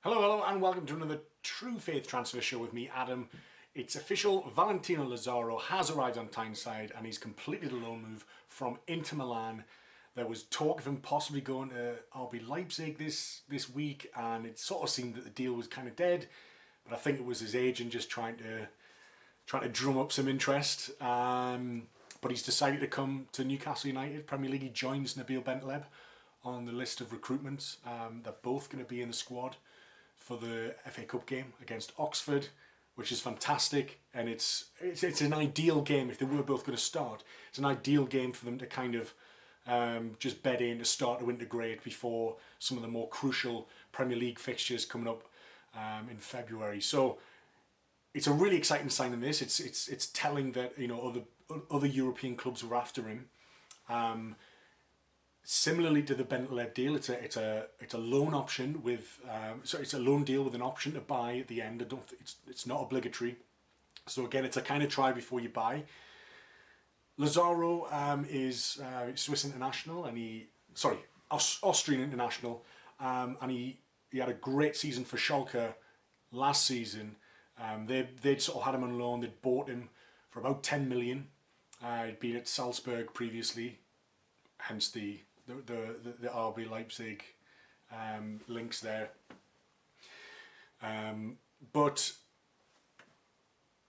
Hello, and welcome to another True Faith Transfer Show with me, Adam. It's official, Valentino Lazaro has arrived on Tyneside and he's completed a loan move from Inter Milan. There was talk of him possibly going to RB Leipzig this week, and it sort of seemed that the deal was kind of dead, but I think it was his agent just trying to drum up some interest. But he's decided to come to Newcastle United Premier League. He joins Nabil Bentaleb on the list of recruitments. They're both going to be in the squad for the FA Cup game against Oxford, which is fantastic, and it's an ideal game if they were both going to start. It's an ideal game for them to kind of just bed in to start to integrate before some of the more crucial Premier League fixtures coming up in February. So it's a really exciting sign. This it's telling that other European clubs were after him. Similarly to the Bentaleb deal, it's a loan option with it's a loan deal with an option to buy at the end. It's not obligatory. So again, it's a kind of try before you buy. Lazaro is Swiss international, and Austrian international, and he had a great season for Schalke last season. They'd sort of had him on loan. They'd bought him for about 10 million. He'd been at Salzburg previously, hence the RB Leipzig links there. But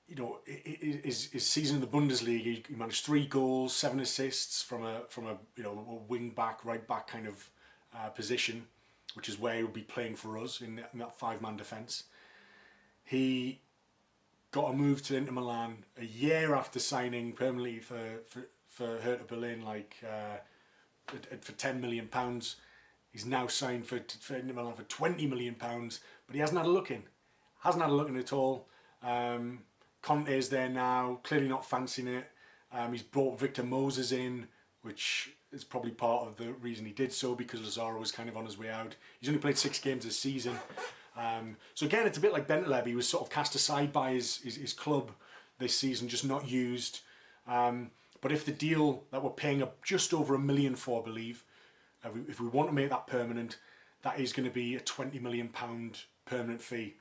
his season in the Bundesliga, he managed 3 goals, 7 assists from a wing back, right back kind of position, which is where he would be playing for us in that 5-man defence. He got a move to Inter Milan a year after signing permanently for Hertha Berlin, for £10 million. He's now signed for Inter Milan for £20 million, but he hasn't had a look in. Hasn't had a look in at all. Conte's there now, clearly not fancying it. He's brought Victor Moses in, which is probably part of the reason he did so, because Lazaro was kind of on his way out. He's only played 6 games this season. So again, it's a bit like Bentaleb. He was sort of cast aside by his club this season, just not used. But if the deal that we're paying up just over £1 million for, I believe, if we want to make that permanent, that is going to be a £20 million permanent fee,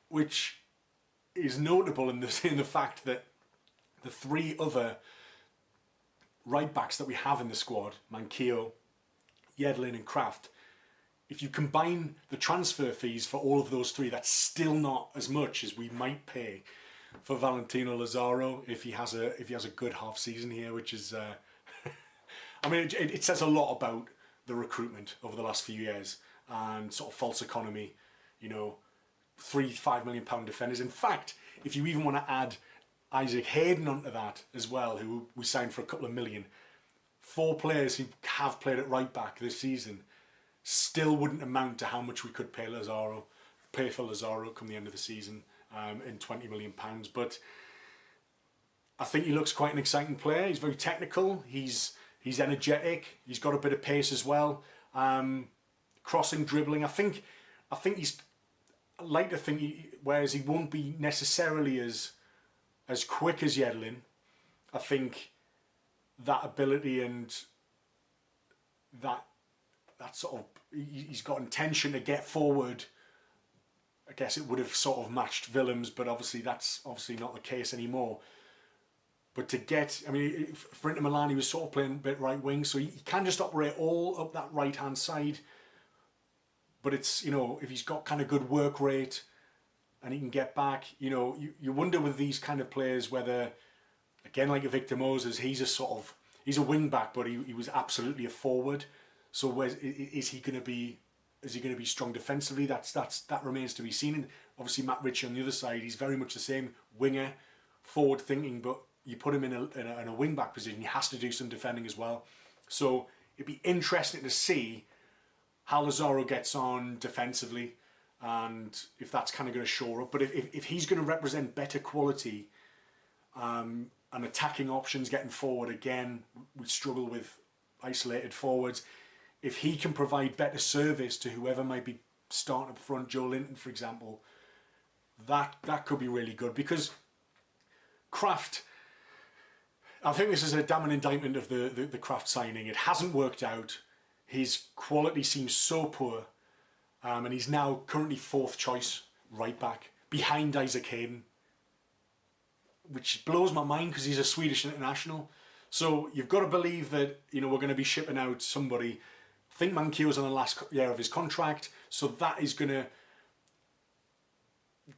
which is notable in the fact that the 3 other right backs that we have in the squad, Manquillo, Yedlin and Kraft, if you combine the transfer fees for all of those 3, that's still not as much as we might pay for Valentino Lazaro if he has a good half season here, which is I mean, it says a lot about the recruitment over the last few years and sort of false economy. 3-5 million pound defenders. In fact, if you even want to add Isaac Hayden onto that as well, who we signed for a couple of million, 4 players who have played at right back this season still wouldn't amount to how much we could pay for Lazaro come the end of the season in £20 million. But I think he looks quite an exciting player. He's very technical. He's energetic. He's got a bit of pace as well. Crossing, dribbling. I think he's. I like to think whereas he won't be necessarily as quick as Yedlin, I think that ability and that sort of, he's got intention to get forward. I guess it would have sort of matched Willems, but obviously that's not the case anymore. But to get, I mean, for Inter Milan, he was sort of playing a bit right wing, so he can just operate all up that right hand side. But it's, if he's got kind of good work rate and he can get back, you wonder with these kind of players whether, again, like a Victor Moses, he's a wing back, but he was absolutely a forward. So is he going to be strong defensively? That remains to be seen. And obviously Matt Ritchie on the other side, he's very much the same winger, forward thinking, but you put him in a wing back position, he has to do some defending as well. So it'd be interesting to see how Lazaro gets on defensively, and if that's kind of going to shore up. But if he's going to represent better quality and attacking options getting forward, again, we struggle with isolated forwards. If he can provide better service to whoever might be starting up front, Joe Linton, for example, that could be really good. Because Kraft, I think this is a damning indictment of the Kraft signing. It hasn't worked out. His quality seems so poor. and he's now currently 4th choice right back, behind Isaac Hayden, which blows my mind because he's a Swedish international. So you've got to believe that, you know, we're going to be shipping out somebody. I think Mankio's on the last year of his contract, so that is going to...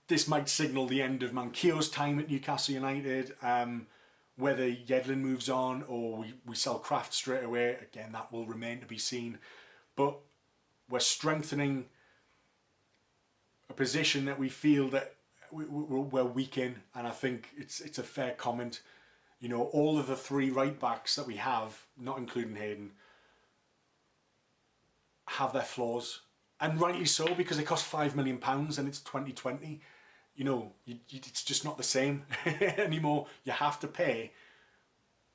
This might signal the end of Mankio's time at Newcastle United. Whether Yedlin moves on or we sell Kraft straight away, again, that will remain to be seen. But we're strengthening a position that we feel that we're weak in, and I think it's a fair comment. You know, all of the 3 right backs that we have, not including Hayden, have their flaws, and rightly so, because they cost £5 million and it's 2020. You know, it's just not the same anymore. You have to pay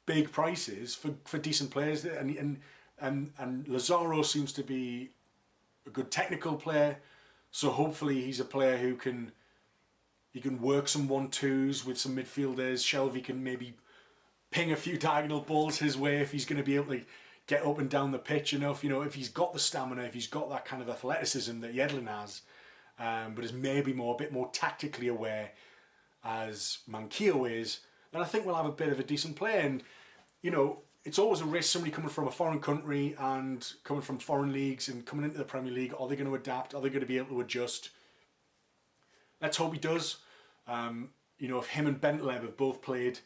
big prices for decent players, and Lazaro seems to be a good technical player, so hopefully he's a player who can work some 1-2s with some midfielders. Shelby can maybe ping a few diagonal balls his way if he's going to be able to get up and down the pitch enough. You know, if he's got the stamina, if he's got that kind of athleticism that Yedlin has, but is maybe a bit more tactically aware as Mankio is, then I think we'll have a bit of a decent play. And, you know, it's always a risk, somebody coming from a foreign country and coming from foreign leagues and coming into the Premier League. Are they going to adapt? Are they going to be able to adjust? Let's hope he does. You know, if him and Bentleb have both played,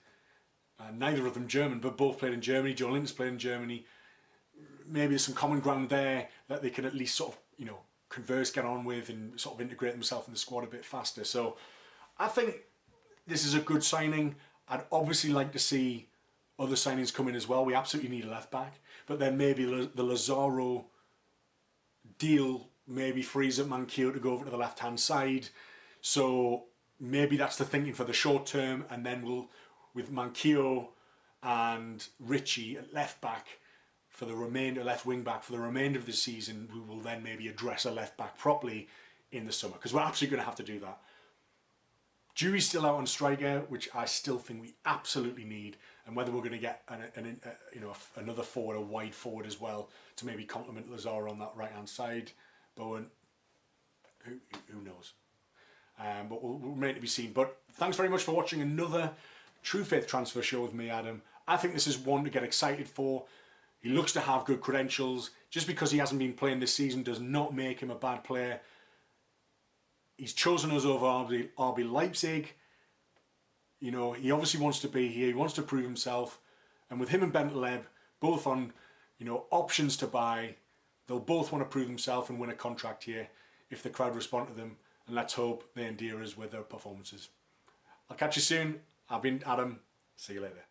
neither of them German, but both played in Germany, Joe Linton's played in Germany, maybe there's some common ground there that they can at least sort of, you know, converse, get on with, and sort of integrate themselves in the squad a bit faster. So I think this is a good signing. I'd obviously like to see other signings come in as well. We absolutely need a left back, but then maybe the Lazaro deal maybe frees up Mankio to go over to the left hand side. So maybe that's the thinking for the short term, and then we'll, with Mankio and Richie at left back for the remainder, left wing back for the remainder of the season, we will then maybe address a left back properly in the summer, because we're absolutely going to have to do that. Jury's still out on striker, which I still think we absolutely need, and whether we're going to get another forward, a wide forward as well, to maybe complement Lazaro on that right hand side. Bowen, who knows? But we'll remain to be seen. But thanks very much for watching another True Faith transfer show with me, Adam. I think this is one to get excited for. He looks to have good credentials. Just because he hasn't been playing this season does not make him a bad player. He's chosen us over RB Leipzig. You know, he obviously wants to be here. He wants to prove himself. And with him and Bentleb, both on, you know, options to buy, they'll both want to prove themselves and win a contract here if the crowd respond to them. And let's hope they endear us with their performances. I'll catch you soon. I've been Adam. See you later.